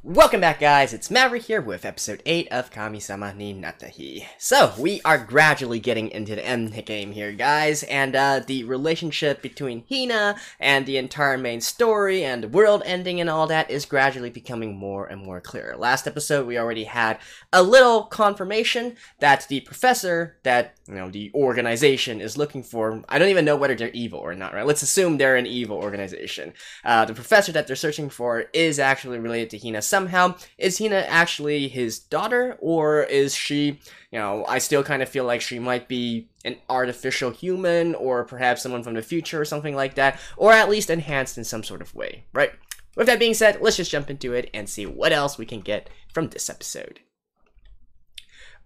Welcome back, guys. It's Maverick here with episode 8 of Kamisama ni Natta Hi. So, we are gradually getting into the end game here, guys, and the relationship between Hina and the entire main story and the world ending and all that is gradually becoming more and more clear. Last episode, we already had a little confirmation that the professor that, the organization is looking for, I don't even know whether they're evil or not, right? Let's assume they're an evil organization. The professor that they're searching for is actually related to Hina somehow. Is Hina actually his daughter, or is she, I still kind of feel like she might be an artificial human, or perhaps someone from the future or something like that, or at least enhanced in some sort of way, right? With that being said, let's just jump into it and see what else we can get from this episode.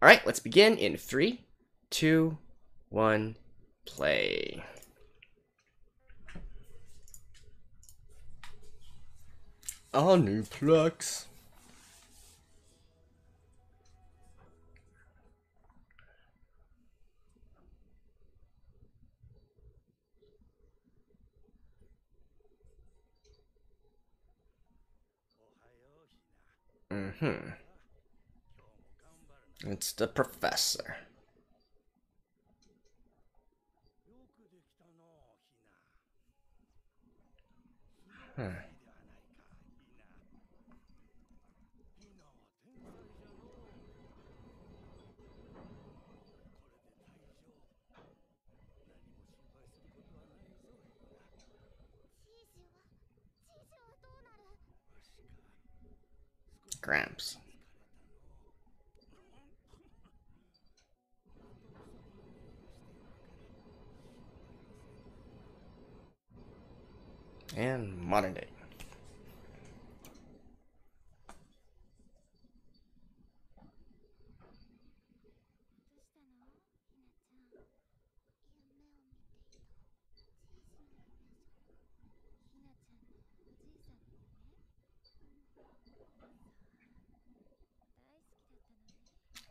Alright, let's begin in 3, 2, 1, play. All new plugs. It's the professor. Gramps. And modern day.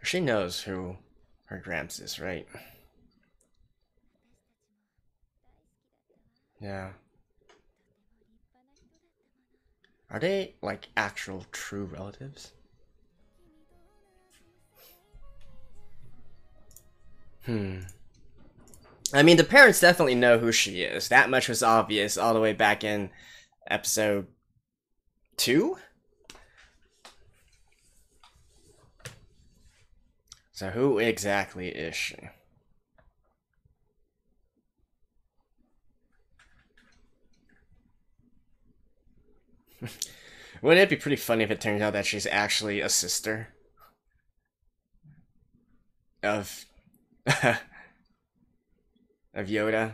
She knows who her Gramps is, right? Yeah. Are they, like, actual true relatives? I mean, the parents definitely know who she is. That much was obvious all the way back in episode 2? So who exactly is she? Wouldn't it be pretty funny if it turns out that she's actually a sister of of Yoda?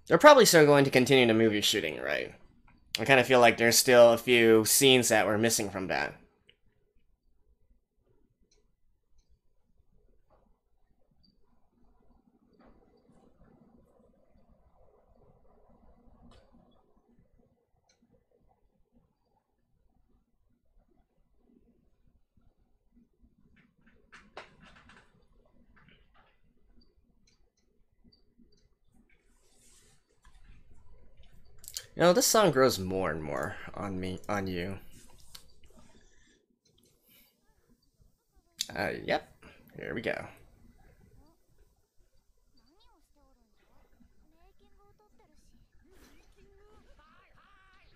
They're probably still going to continue the movie shooting, right? I kind of feel like there's still a few scenes that were missing from that. This song grows more and more on you. Yep. Here we go.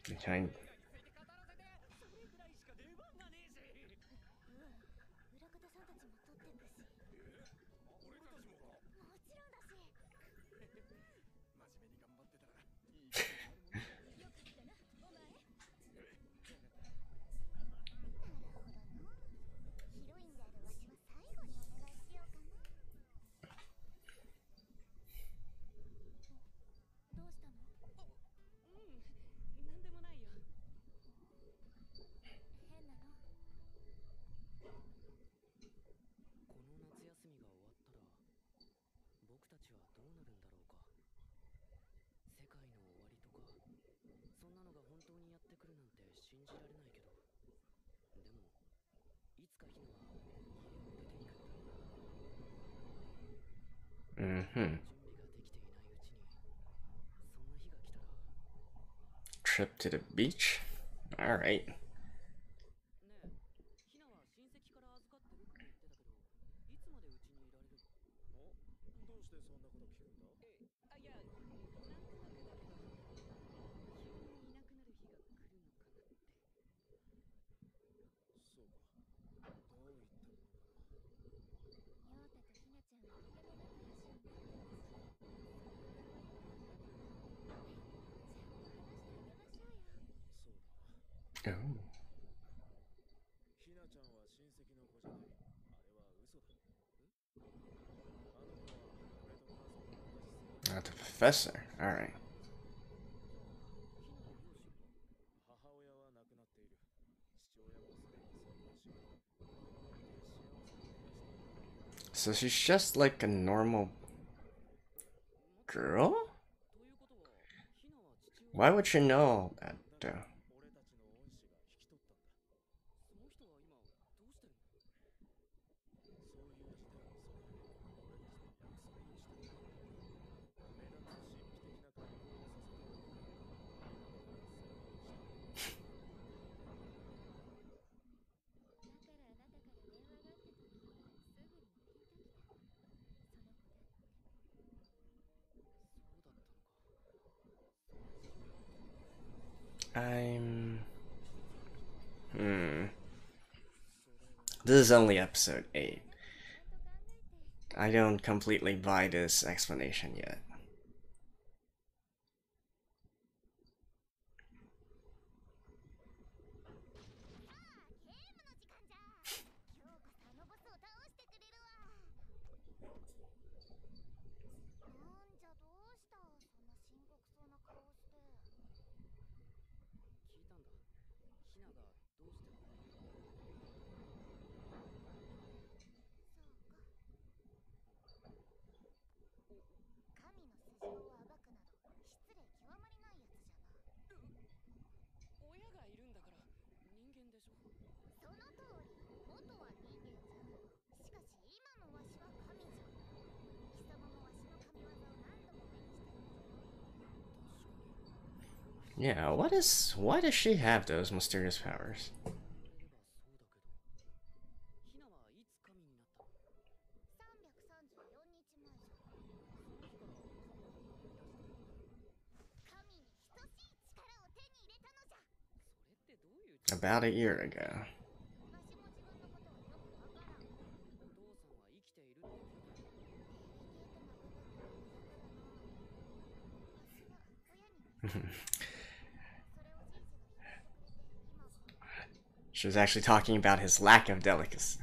Behind. Mm-hmm. Trip to the beach? Alright. Oh. Not the professor. Alright. So she's just like a normal girl? Why would you know that? This is only episode 8. I don't completely buy this explanation yet. Yeah, why does she have those mysterious powers? About a year ago. She was actually talking about his lack of delicacy.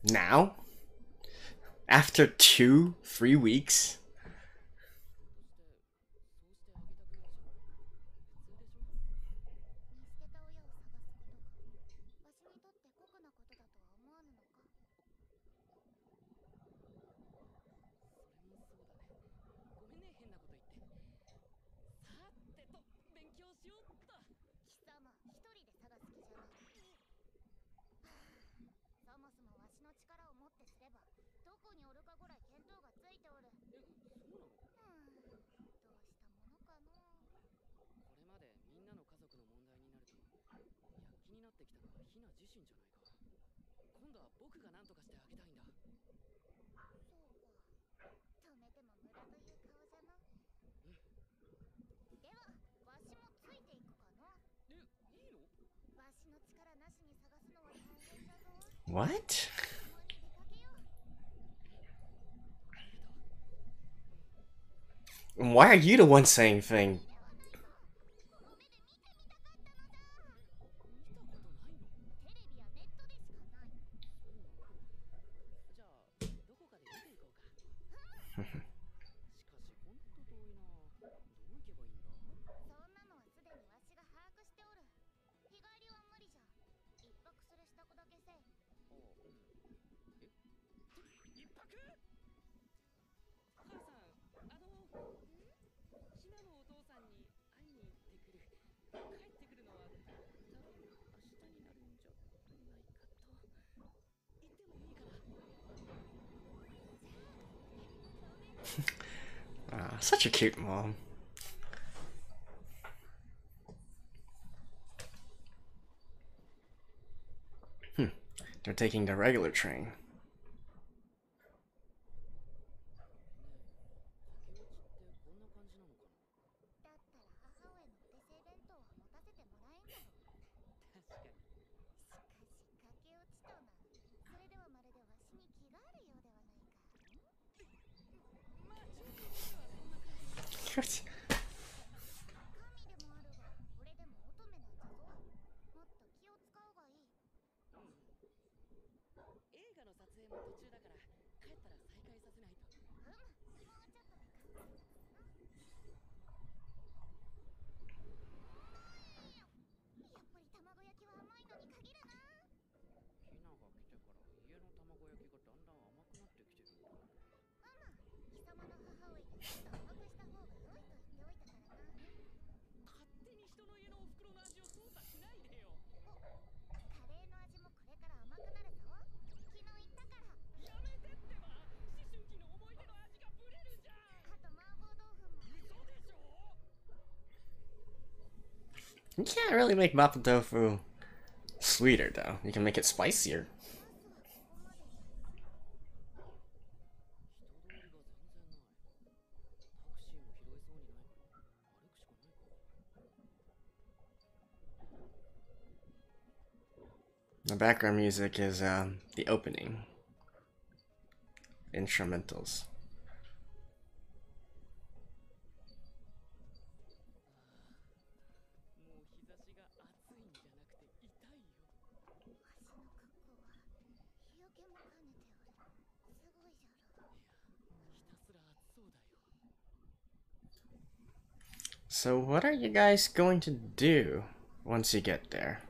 Now? After 3 weeks? What? Why are you the one saying thing? Such a cute mom. They're taking the regular train. You can't really make mapo tofu sweeter though. You can make it spicier. The background music is the opening instrumentals. So what are you guys going to do once you get there?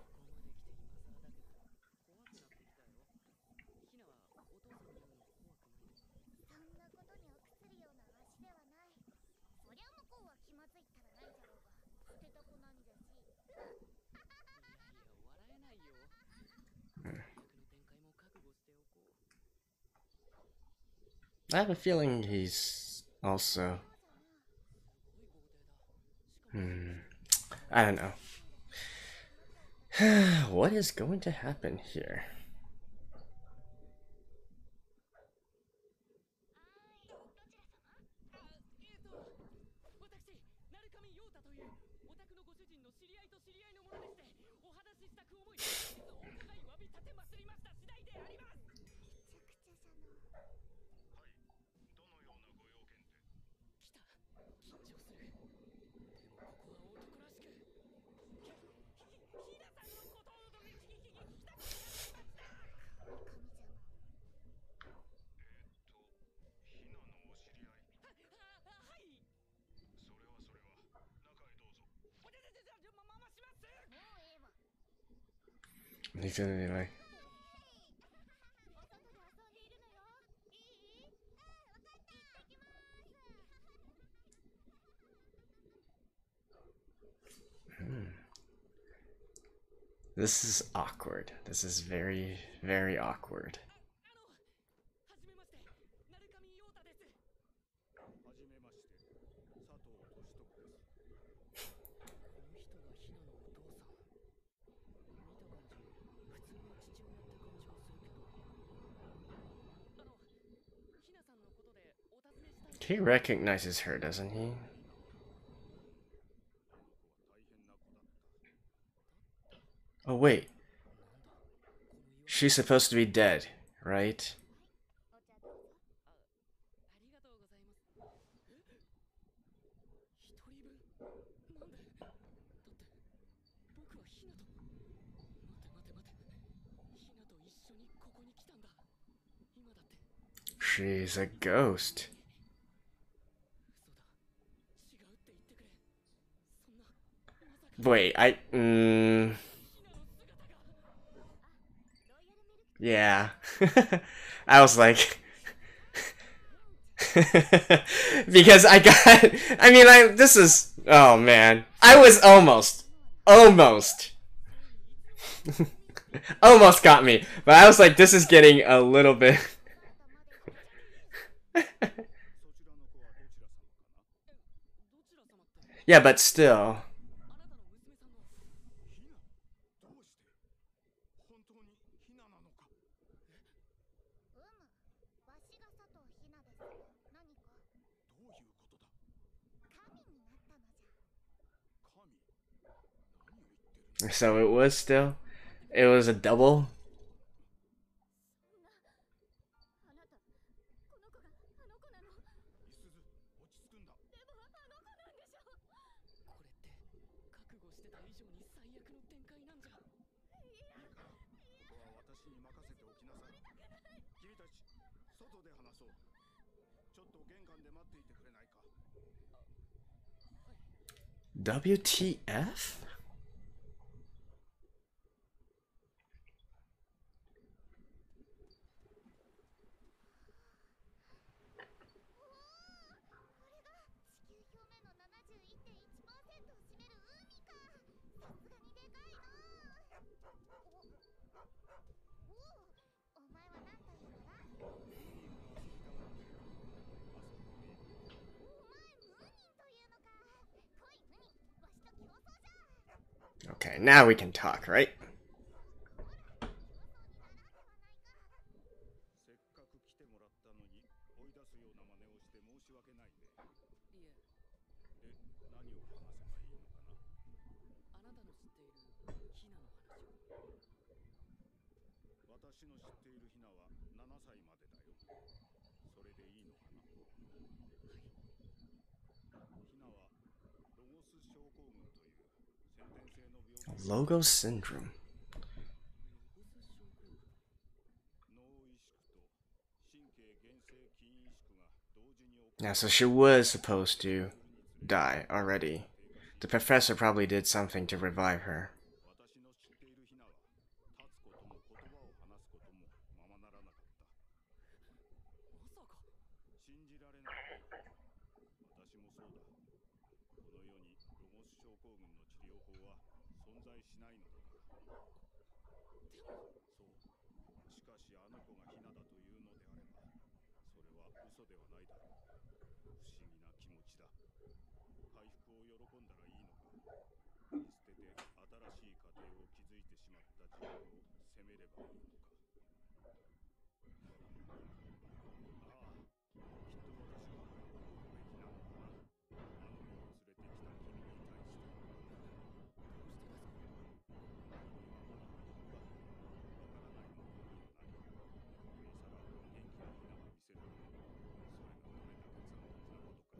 I have a feeling he's also... I don't know. What is going to happen here? He said it anyway. This is awkward. This is very, very awkward. He recognizes her, doesn't he? Oh wait. She's supposed to be dead, right? She's a ghost. Wait, yeah. I was like... because I got... this is... Oh, man. I was almost... Almost. Almost got me. But I was like, this is getting a little bit... Yeah, but still. So it was still... It was a double? WTF? Okay, now we can talk, right? Logo syndrome. Yeah, so she was supposed to die already. The professor probably did something to revive her.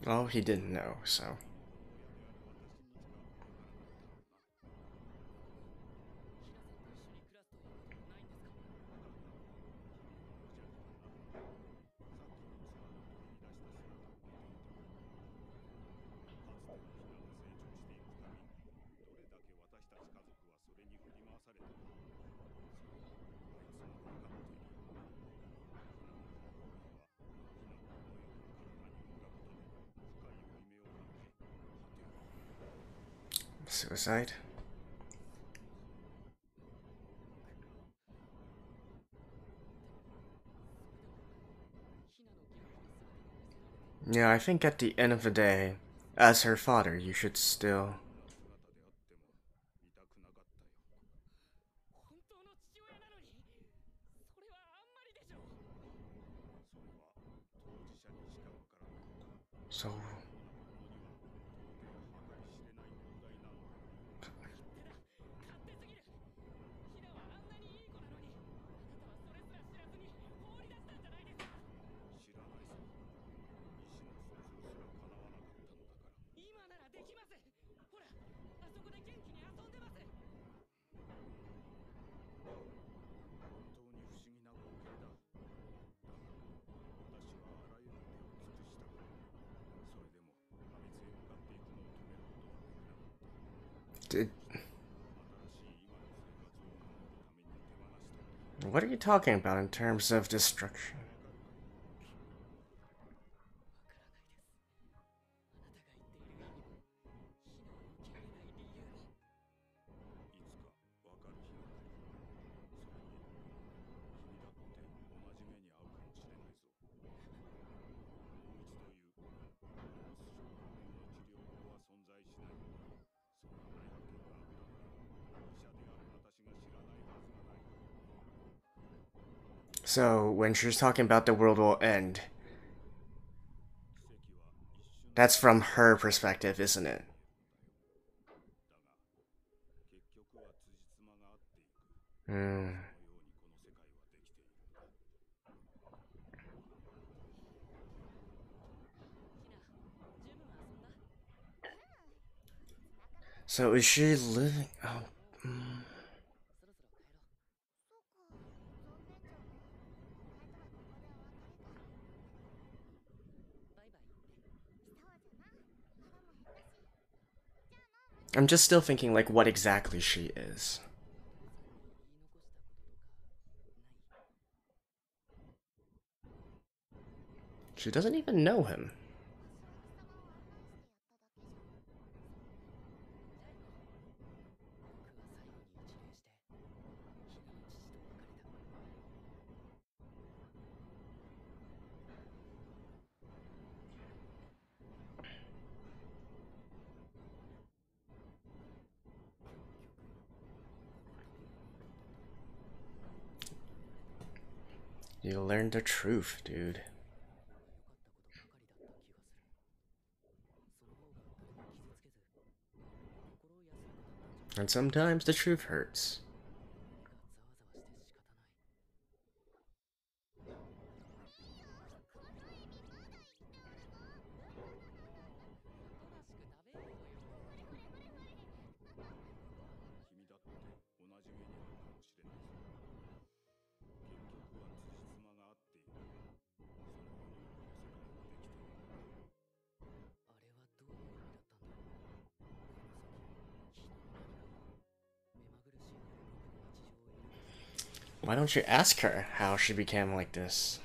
Well, he didn't know, so... Suicide? Yeah, I think at the end of the day, as her father, you should still... So... What are you talking about in terms of destruction? So, when she's talking about the world will end, that's from her perspective, isn't it? So is she living? Oh. I'm just still thinking, like, what exactly she is. She doesn't even know him. You learned the truth, dude. And sometimes the truth hurts. Why don't you ask her how she became like this?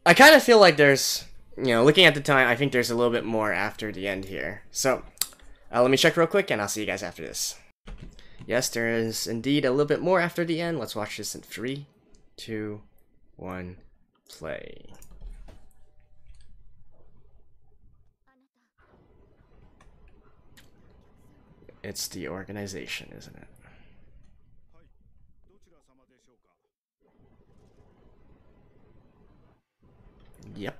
I kind of feel like there's, looking at the time, I think there's a little bit more after the end here. So, let me check real quick, and I'll see you guys after this. Yes, there is indeed a little bit more after the end. Let's watch this in 3, 2, 1, play. It's the organization, isn't it? Yep.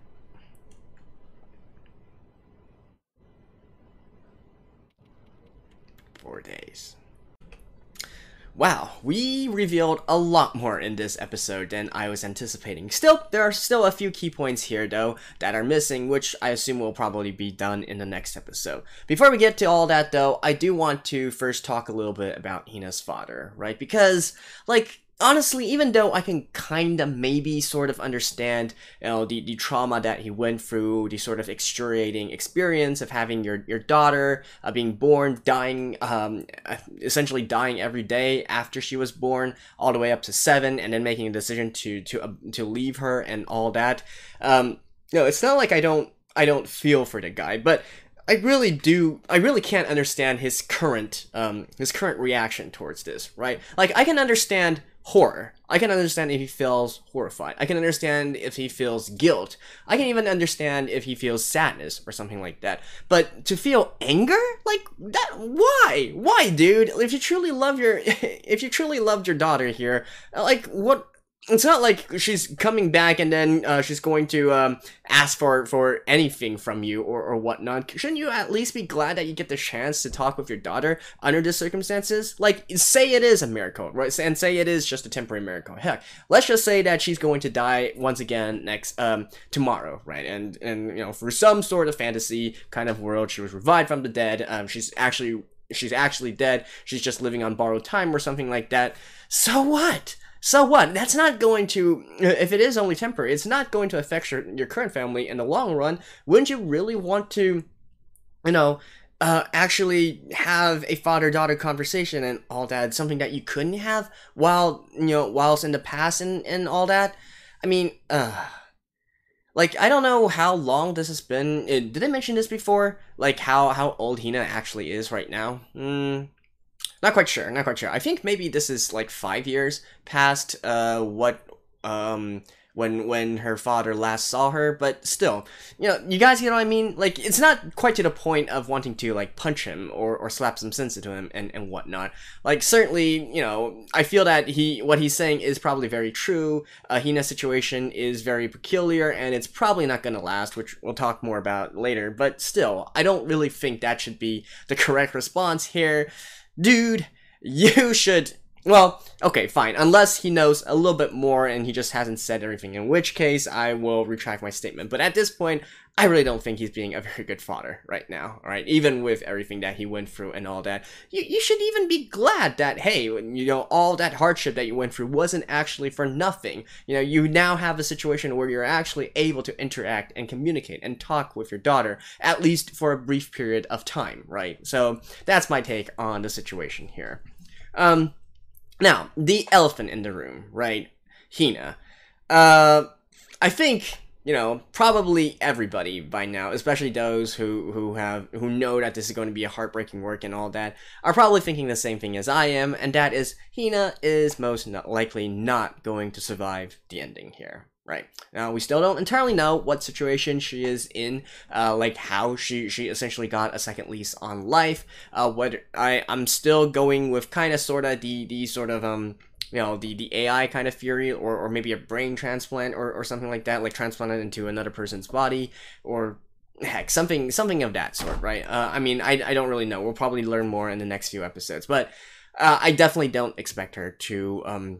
Four days. Wow, we revealed a lot more in this episode than I was anticipating. Still, there are still a few key points here, though, that are missing, which I assume will probably be done in the next episode. Before we get to all that, though, I do want to first talk a little bit about Hina's father, right? Because, like, honestly, even though I can kinda maybe sort of understand, the trauma that he went through, the sort of excruciating experience of having your daughter being born, dying, essentially dying every day after she was born, all the way up to 7, and then making a decision to leave her and all that. It's not like I don't feel for the guy, but I really can't understand his current reaction towards this, right? Like, I can understand horror. I can understand if he feels horrified. I can understand if he feels guilt. I can even understand if he feels sadness or something like that. But to feel anger? Like that, why? Why, dude? If you truly loved your daughter here, like, what? It's not like she's coming back and then she's going to ask for anything from you or whatnot. Shouldn't you at least be glad that you get the chance to talk with your daughter under the circumstances? Like, say it is a miracle, right? And say it is just a temporary miracle. Heck, let's just say that she's going to die once again tomorrow, right? And for some sort of fantasy kind of world, she was revived from the dead. She's actually dead. She's just living on borrowed time or something like that. So what? so what? That's not going to, if it is only temporary, it's not going to affect your current family in the long run. Wouldn't you really want to, actually have a father-daughter conversation and all that, something that you couldn't have whilst in the past and all that? I mean, like, I don't know how long this has been. Did I mention this before? Like, how old Hina actually is right now? Not quite sure, I think maybe this is like 5 years past, when her father last saw her, but still, you guys get what I mean? Like, it's not quite to the point of wanting to, like, punch him or slap some sense into him and whatnot. Like, certainly, I feel that what he's saying is probably very true. Hina's situation is very peculiar, and it's probably not gonna last, which we'll talk more about later, but still, I don't really think that should be the correct response here. Dude, you should... Well, okay, fine. Unless he knows a little bit more and he just hasn't said everything, in which case I will retract my statement. But at this point, I really don't think he's being a very good father right now, alright? Even with everything that he went through and all that. You should even be glad that, hey, all that hardship that you went through wasn't actually for nothing. You now have a situation where you're actually able to interact and communicate and talk with your daughter, at least for a brief period of time, right? So, that's my take on the situation here. Now, the elephant in the room, right? Hina. I think, probably everybody by now, especially those who know that this is going to be a heartbreaking work and all that, are probably thinking the same thing as I am, and that is, Hina is most likely not going to survive the ending here. Right. Now, we still don't entirely know what situation she is in, like how she essentially got a second lease on life. I'm still going with kind of sort of the sort of, the AI kind of theory, or maybe a brain transplant or something like that, like transplanted into another person's body, or heck, something of that sort, right? I mean, I don't really know. We'll probably learn more in the next few episodes, but I definitely don't expect her to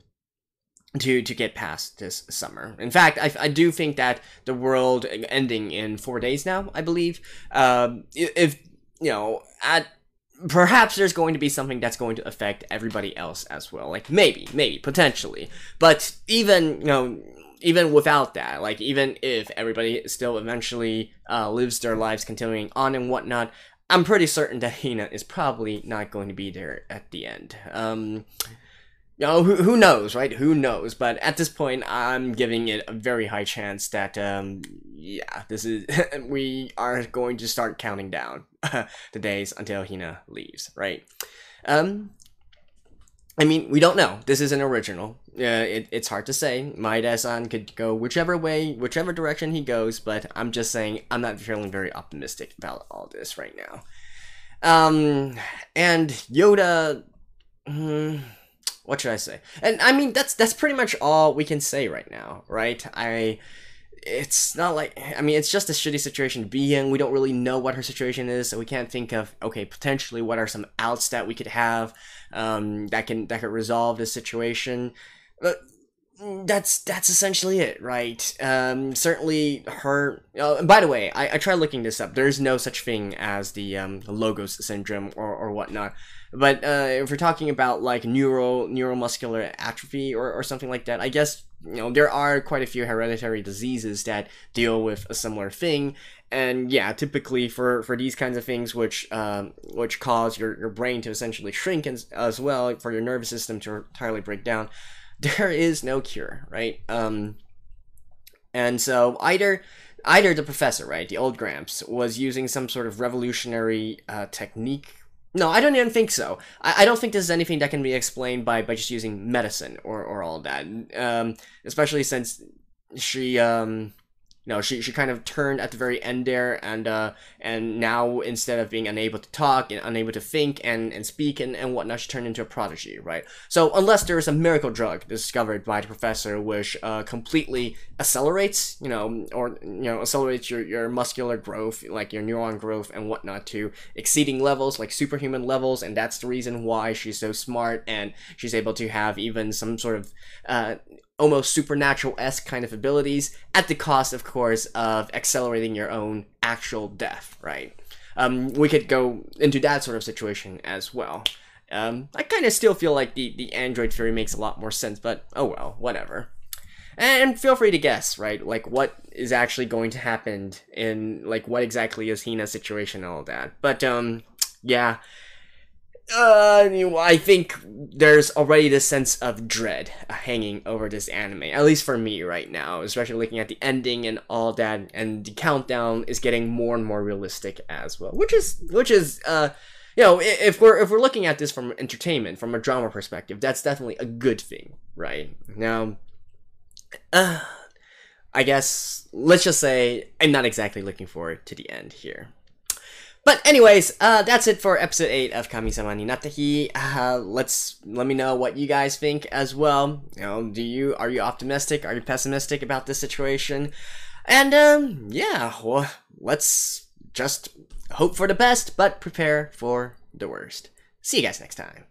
get past this summer. In fact, I do think that the world ending in 4 days now, I believe, perhaps there's going to be something that's going to affect everybody else as well. Like, maybe, potentially. But even without that, like, even if everybody still eventually lives their lives continuing on and whatnot, I'm pretty certain that Hina is probably not going to be there at the end. Who knows, right? Who knows? But at this point, I'm giving it a very high chance that, this is, we are going to start counting down the days until Hina leaves, right? I mean, we don't know. This is an original. It's hard to say. Maeda-san could go whichever way, whichever direction he goes, but I'm just saying I'm not feeling very optimistic about all this right now. And Yoda... what should I say? And I mean, that's pretty much all we can say right now, right? It's not like, I mean, it's just a shitty situation to be in. We don't really know what her situation is, so we can't think of, okay, potentially what are some outs that we could have, that could resolve this situation. But that's essentially it, right? Certainly her, by the way, I tried looking this up. There's no such thing as the Logos syndrome or whatnot. But if we're talking about like neuromuscular atrophy or something like that, I guess, there are quite a few hereditary diseases that deal with a similar thing. And yeah, typically for these kinds of things, which cause your brain to essentially shrink as well, for your nervous system to entirely break down, there is no cure, right? And so either the professor, right, the old Gramps, was using some sort of revolutionary technique. No, I don't even think so. I don't think this is anything that can be explained by just using medicine or all that. Especially since she she kind of turned at the very end there, and now instead of being unable to talk and unable to think and speak and whatnot, she turned into a prodigy, right? So unless there is a miracle drug discovered by the professor which completely accelerates, accelerates your muscular growth, like your neuron growth and whatnot, to exceeding levels, like superhuman levels, and that's the reason why she's so smart and she's able to have even some sort of almost supernatural-esque kind of abilities, at the cost, of course, of accelerating your own actual death, right? We could go into that sort of situation as well. I kind of still feel like the android theory makes a lot more sense, but oh well, whatever. And feel free to guess, right? Like, what is actually going to happen in, like, what exactly is Hina's situation and all that. But, yeah. I think there's already this sense of dread hanging over this anime, at least for me right now, especially looking at the ending and all that, and the countdown is getting more and more realistic as well, which is, you know, if we're looking at this from entertainment, from a drama perspective, that's definitely a good thing, right? Now, I guess, let's just say, I'm not exactly looking forward to the end here. But anyways, that's it for episode 8 of Kamisama Natta Hi. Let me know what you guys think as well. You know, are you optimistic? Are you pessimistic about this situation? And, yeah, well, let's just hope for the best, but prepare for the worst. See you guys next time.